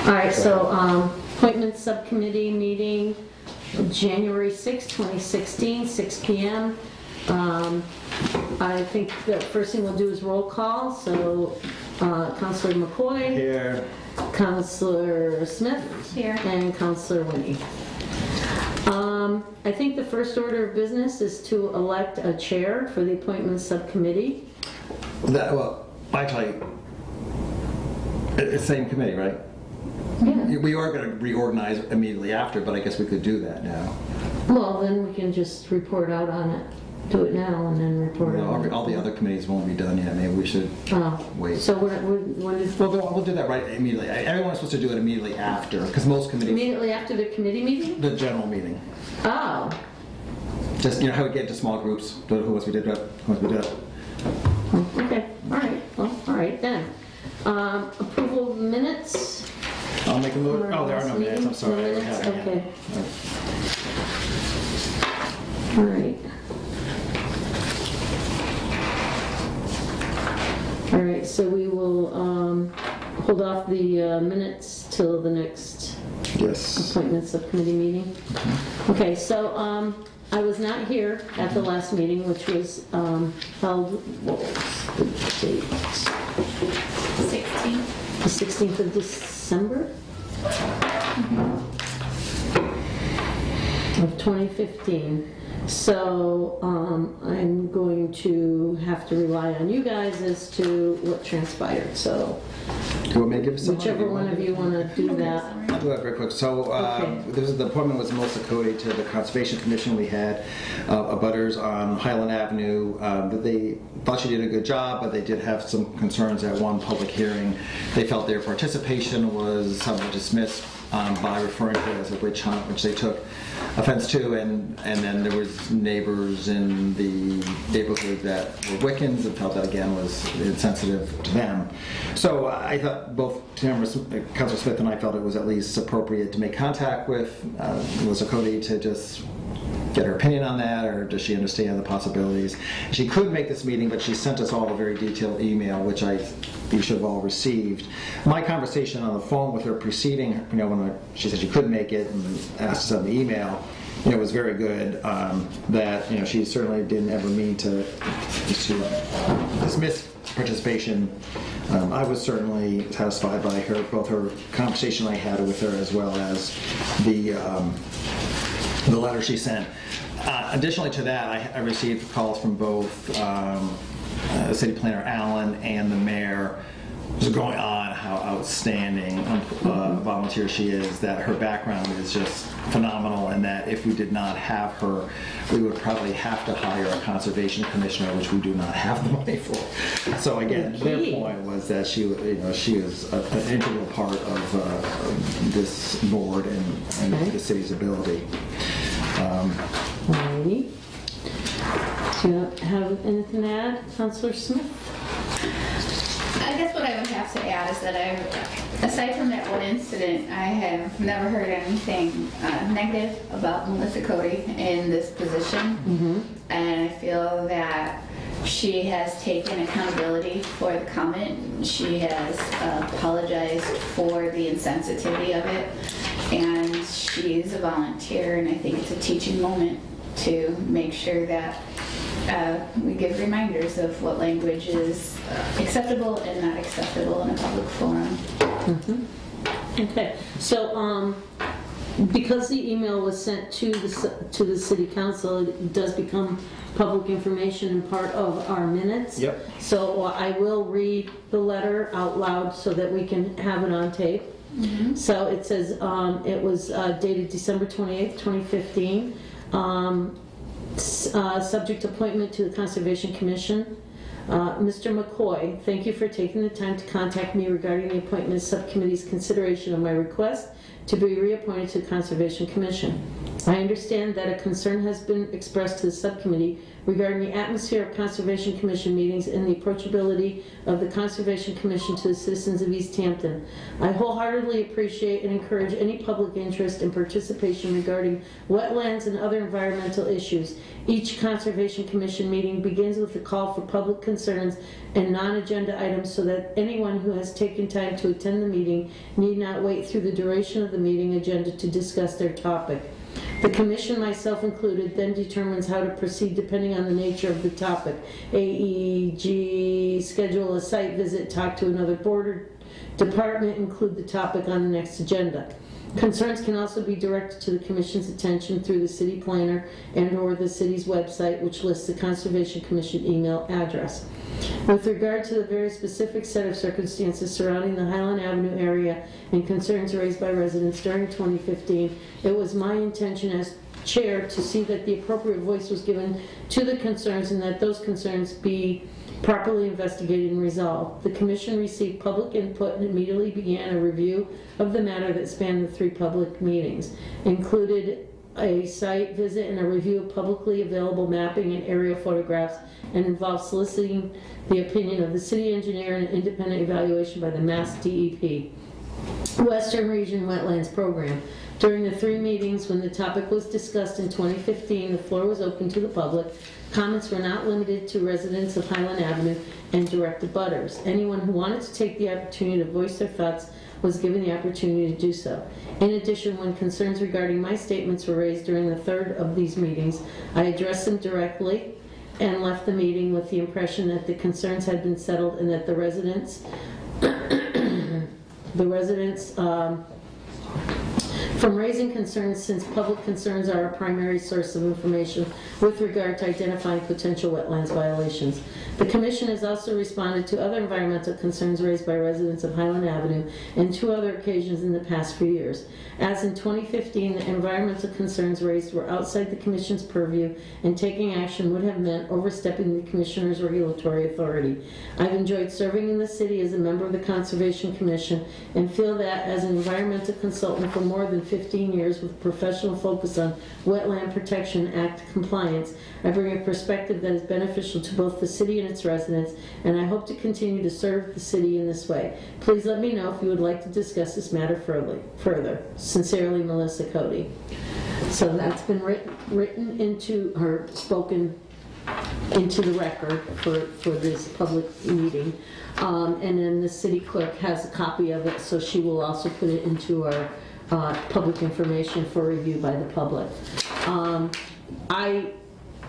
All right, so appointment subcommittee meeting, January 6, 2016, 6 p.m. I think the first thing we'll do is roll call. So Councilor McCoy. Here. Councilor Smith. Here. And Councilor Winnie. I think the first order of business is to elect a chair for the appointment subcommittee. Well, actually, it's the same committee, right? Yeah. We are going to reorganize immediately after, but I guess we could do that now. Well, then we can just report out on it. Do it now and then report out on it. All the other committees won't be done yet. Maybe we should wait. So when is... We'll do that right immediately. Everyone's supposed to do it immediately after, because most committees... Immediately after the committee meeting? The general meeting. Oh. Just, how we get into small groups, who else we did that, who else we did. Okay, all right. Well, all right then. Approval of minutes? I'll make a move. Oh, there are no minutes. I'm sorry. No minutes? Okay. All right. All right, so we will hold off the minutes till the next appointment subcommittee meeting. Mm-hmm. Okay, so I was not here at the last meeting, which was held, what was the date? 16th. The 16th of December of 2015. So I'm going to have to rely on you guys as to what transpired. So Do you want me to give some? whichever one of you want to do that. I'll do that very quick. So the appointment was Melissa Cody to the Conservation Commission. We had abutters on Highland Avenue. They thought she did a good job, but they did have some concerns at one public hearing. They felt their participation was somewhat dismissed by referring to it as a witch hunt, which they took offense to, and then there was neighbors in the neighborhood that were Wiccans and felt that again was insensitive to them. So I thought both Councilor Smith and I felt it was at least appropriate to make contact with Melissa Cody to just get her opinion on that, or does she understand the possibilities? She could make this meeting, but she sent us all a very detailed email, which you should have all received. My conversation on the phone with her preceding, when she said she couldn't make it and asked us on the email, was very good. That she certainly didn't ever mean to dismiss participation. I was certainly satisfied by both her conversation I had with her as well as the letter she sent. Additionally to that, I received calls from both City Planner Allen and the Mayor, just going on how outstanding volunteer she is, that her background is just phenomenal, and that if we did not have her, we would probably have to hire a conservation commissioner, which we do not have the money for. So again, their point was that she is an integral part of this board and the city's ability. Alrighty. Do you have anything to add, Councilor Smith? I guess what I would have to add is that aside from that one incident, I have never heard anything negative about Melissa Cody in this position. Mm-hmm. And I feel that she has taken accountability for the comment. She has apologized for the insensitivity of it. And she's a volunteer, and I think it's a teaching moment to make sure that we give reminders of what language is acceptable and not acceptable in a public forum. Mm-hmm. Okay, so because the email was sent to the City Council, it does become public information and part of our minutes. Yep. So I will read the letter out loud so that we can have it on tape. Mm-hmm. So it says it was dated December 28th, 2015. Subject appointment to the Conservation Commission. Mr. McCoy, thank you for taking the time to contact me regarding the appointment subcommittee's consideration of my request to be reappointed to the Conservation Commission. I understand that a concern has been expressed to the subcommittee regarding the atmosphere of Conservation Commission meetings and the approachability of the Conservation Commission to the citizens of Easthampton. I wholeheartedly appreciate and encourage any public interest and participation regarding wetlands and other environmental issues. Each Conservation Commission meeting begins with a call for public concerns and non-agenda items so that anyone who has taken time to attend the meeting need not wait through the duration of the meeting agenda to discuss their topic. The Commission, myself included, then determines how to proceed depending on the nature of the topic. AEG, schedule a site visit, talk to another board or department, include the topic on the next agenda. Concerns can also be directed to the Commission's attention through the city planner and/or the city's website, which lists the Conservation Commission email address. With regard to the very specific set of circumstances surrounding the Highland Avenue area and concerns raised by residents during 2015, it was my intention as chair to see that the appropriate voice was given to the concerns and that those concerns be properly investigated and resolved. The Commission received public input and immediately began a review of the matter that spanned the 3 public meetings, included a site visit and a review of publicly available mapping and aerial photographs, and involved soliciting the opinion of the city engineer and an independent evaluation by the Mass DEP Western Region Wetlands Program. During the 3 meetings when the topic was discussed in 2015, the floor was open to the public. Comments were not limited to residents of Highland Avenue and direct abutters. Anyone who wanted to take the opportunity to voice their thoughts was given the opportunity to do so. In addition, when concerns regarding my statements were raised during the 3rd of these meetings, I addressed them directly and left the meeting with the impression that the concerns had been settled and that the residents from raising concerns, since public concerns are a primary source of information with regard to identifying potential wetlands violations. The Commission has also responded to other environmental concerns raised by residents of Highland Avenue on 2 other occasions in the past few years. As in 2015, the environmental concerns raised were outside the Commission's purview, and taking action would have meant overstepping the Commissioner's regulatory authority. I've enjoyed serving in the city as a member of the Conservation Commission and feel that as an environmental consultant for more than 15 years with a professional focus on Wetland Protection Act compliance, I bring a perspective that is beneficial to both the city and its residents, and I hope to continue to serve the city in this way. Please let me know if you would like to discuss this matter further. Sincerely, Melissa Cody. So that's been written into her, spoken into the record for this public meeting. And then the city clerk has a copy of it, so she will also put it into our public information for review by the public.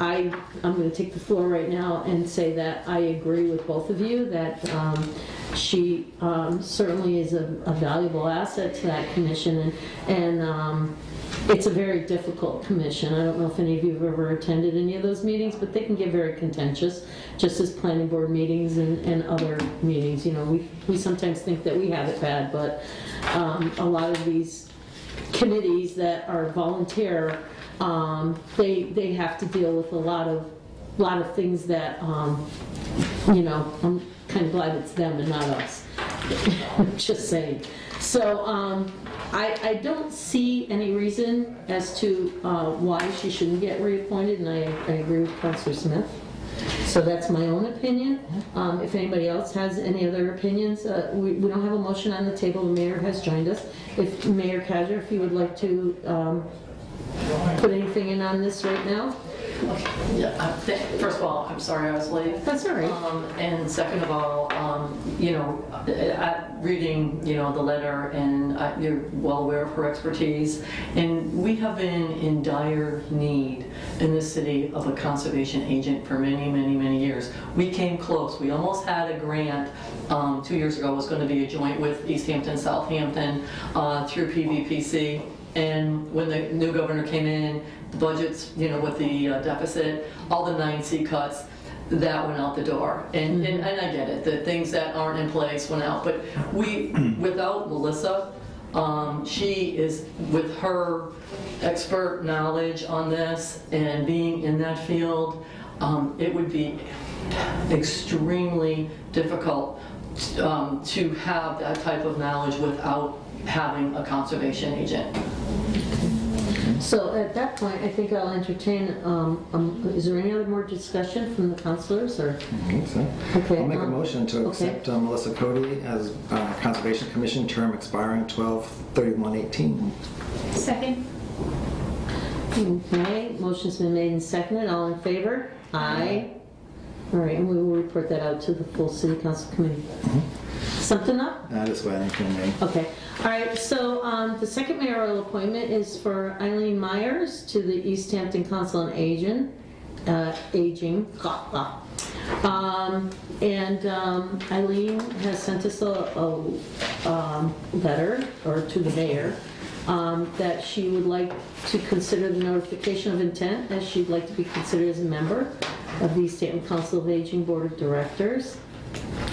I'm going to take the floor right now and say that I agree with both of you that she certainly is a valuable asset to that commission, and it's a very difficult commission. I don't know if any of you have ever attended any of those meetings, but they can get very contentious, just as planning board meetings and other meetings. You know, we sometimes think that we have it bad, but a lot of these committees that are volunteer, they have to deal with a lot of things that, you know, I'm kind of glad it's them and not us. Just saying. So I don't see any reason as to why she shouldn't get reappointed, and I agree with Councilor Smith. So that's my own opinion. If anybody else has any other opinions, we don't have a motion on the table. The mayor has joined us. If Mayor Kajer, if you would like to put anything in on this right now? Okay. Yeah, first of all, I'm sorry I was late. That's all right. And second of all, you know, reading, you know, the letter, and you're well aware of her expertise, and we have been in dire need in this city of a conservation agent for many, many, many years. We came close. We almost had a grant 2 years ago. It was going to be a joint with Easthampton, Southampton through PVPC. And when the new governor came in, the budgets, you know, with the deficit, all the 9C cuts, that went out the door. And I get it, the things that aren't in place went out. But without Melissa, she is, with her expert knowledge on this and being in that field, it would be extremely difficult to have that type of knowledge without having a conservation agent. So at that point, I think I'll entertain, is there any other more discussion from the councilors, or? I think so. Okay, I'll make a motion to accept Melissa Cody as Conservation Commission, term expiring 12/31/18. Second? Okay, motion's been made and seconded, all in favor? Aye. All right, and we will report that out to the full city council committee. Something up? Just waiting for me. Okay, all right, so the second mayoral appointment is for Eileen Myers to the Easthampton Council on Aging. Eileen has sent us a letter, or to the mayor, that she would like to consider the notification of intent, as she'd like to be considered as a member of the Easthampton Council of Aging Board of Directors.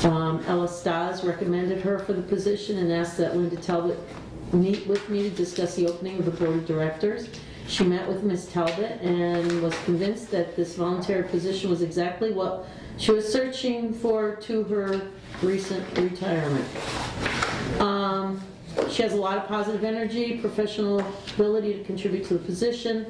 Ella Stas recommended her for the position and asked that Linda Talbot meet with me to discuss the opening of the Board of Directors. She met with Ms. Talbot and was convinced that this voluntary position was exactly what she was searching for to her recent retirement. She has a lot of positive energy, professional ability to contribute to the position,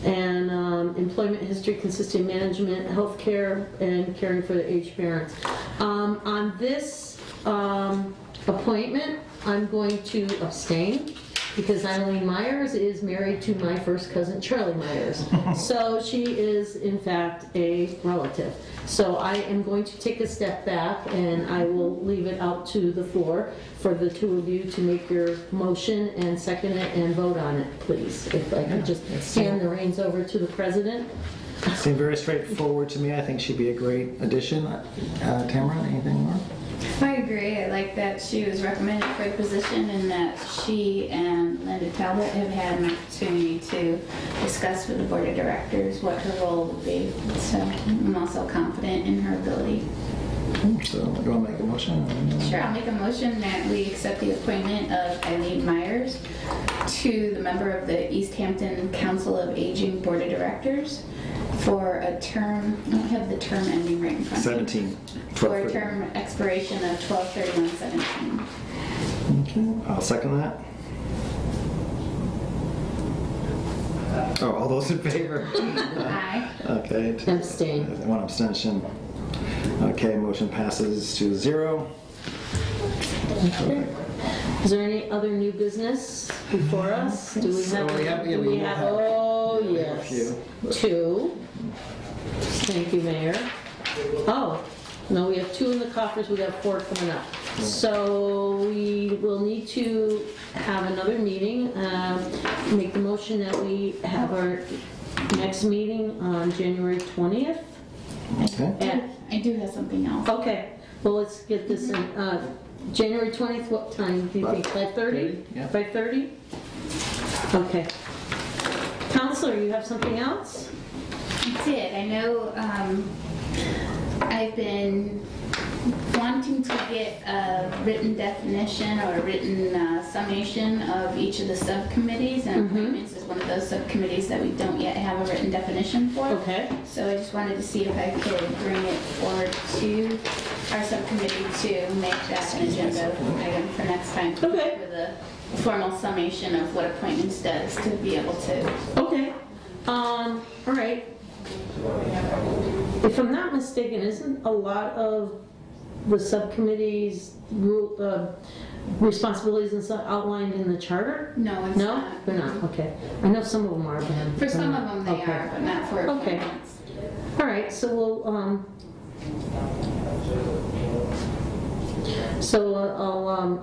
and employment history consisting of management, healthcare, and caring for the aged parents. On this appointment, I'm going to abstain because Eileen Myers is married to my first cousin, Charlie Myers. So she is, in fact, a relative. So I am going to take a step back, and I will leave it out to the floor for the two of you to make your motion and second it and vote on it, please. If I could just hand the reins over to the president. Seemed very straightforward to me. I think she'd be a great addition. Tamara, anything more? I agree. I like that she was recommended for the position and that she and Linda Talbot have had an opportunity to discuss with the board of directors what her role would be. So I'm also confident in her ability. So you want to make a motion? Sure. I'll make a motion that we accept the appointment of Eileen Myers to the member of the Easthampton Council of Aging Board of Directors for a term, I don't have the term ending right in front of me. 17. For a term expiration of 12/31/17. Okay, I'll second that. Oh, all those in favor? Aye. Okay. Abstain. One abstention. Okay, motion passes to 0. Okay. Is there any other new business before us? Do we have? Oh, yes. Two. Thank you, Mayor. Oh, no, we have 2 in the coffers, we have 4 coming up. So we will need to have another meeting, make the motion that we have our next meeting on January 20th. Okay. I do have something else. Okay, well, let's get this in. January 20th, what time do you think? 5:30? Yeah. 5:30? Okay. Counselor, you have something else? I did. I know I've been wanting to get a written definition or a written summation of each of the subcommittees, and appointments is one of those subcommittees that we don't yet have a written definition for. Okay. So I just wanted to see if I could bring it forward to our subcommittee to make that an agenda item for next time. Okay. With a formal summation of what appointments does to be able to. Okay. All right. If I'm not mistaken, isn't a lot of the subcommittee's responsibilities and stuff outlined in the charter? No, it's No? not. They're not, okay. I know some of them are, but... For some of them they Okay. are, but not for Okay. appointments. All right, so we'll,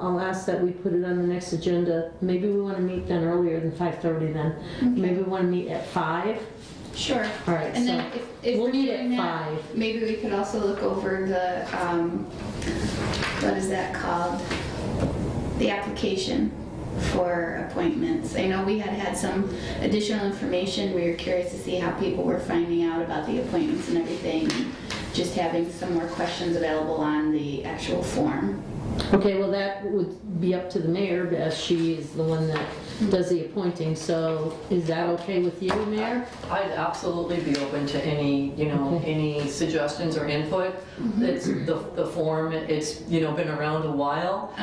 I'll ask that we put it on the next agenda. Maybe we want to meet then earlier than 5:30 then. Okay. Maybe we want to meet at 5. Sure. All right, And so then if we'll we're meet doing at that, 5. maybe we could also look over the, what is that called? The application for appointments. I know we had some additional information. We were curious to see how people were finding out about the appointments and everything. Just having some more questions available on the actual form. Okay, well, that would be up to the mayor, as she is the one that does the appointing, so is that okay with you, Mayor? I'd absolutely be open to any, Okay. any suggestions or input. It's the form, it's, been around a while.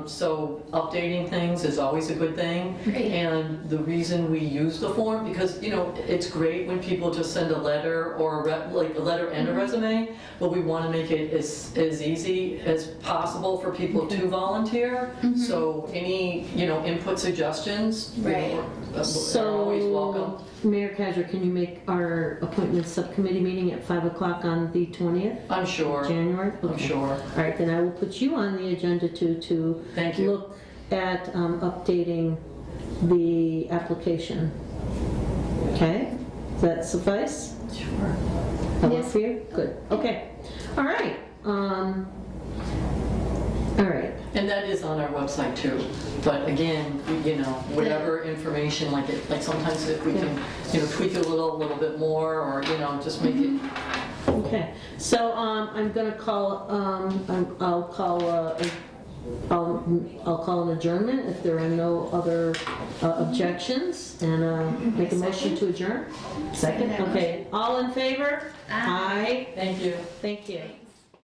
So updating things is always a good thing. Great. And the reason we use the form, because, it's great when people just send a letter or like a letter and a resume, but we want to make it as easy as possible for people to volunteer. So any, input suggestions, Right. are always welcome. Mayor Kaiser, can you make our appointment subcommittee meeting at 5 o'clock on the 20th? I'm sure. January? I'm Okay. sure. All right, then I will put you on the agenda to Thank you. look at updating the application. Okay? Does that suffice? Sure. That work Yes. for you? Good, okay. All right. All right. And that is on our website too. But again, whatever information, like sometimes if we can, tweak it a little bit more, or just make it. Okay, so I'm gonna call, I'll call an adjournment if there are no other objections, and make a motion to adjourn. Second, okay, all in favor? Aye. Thank you. Thank you.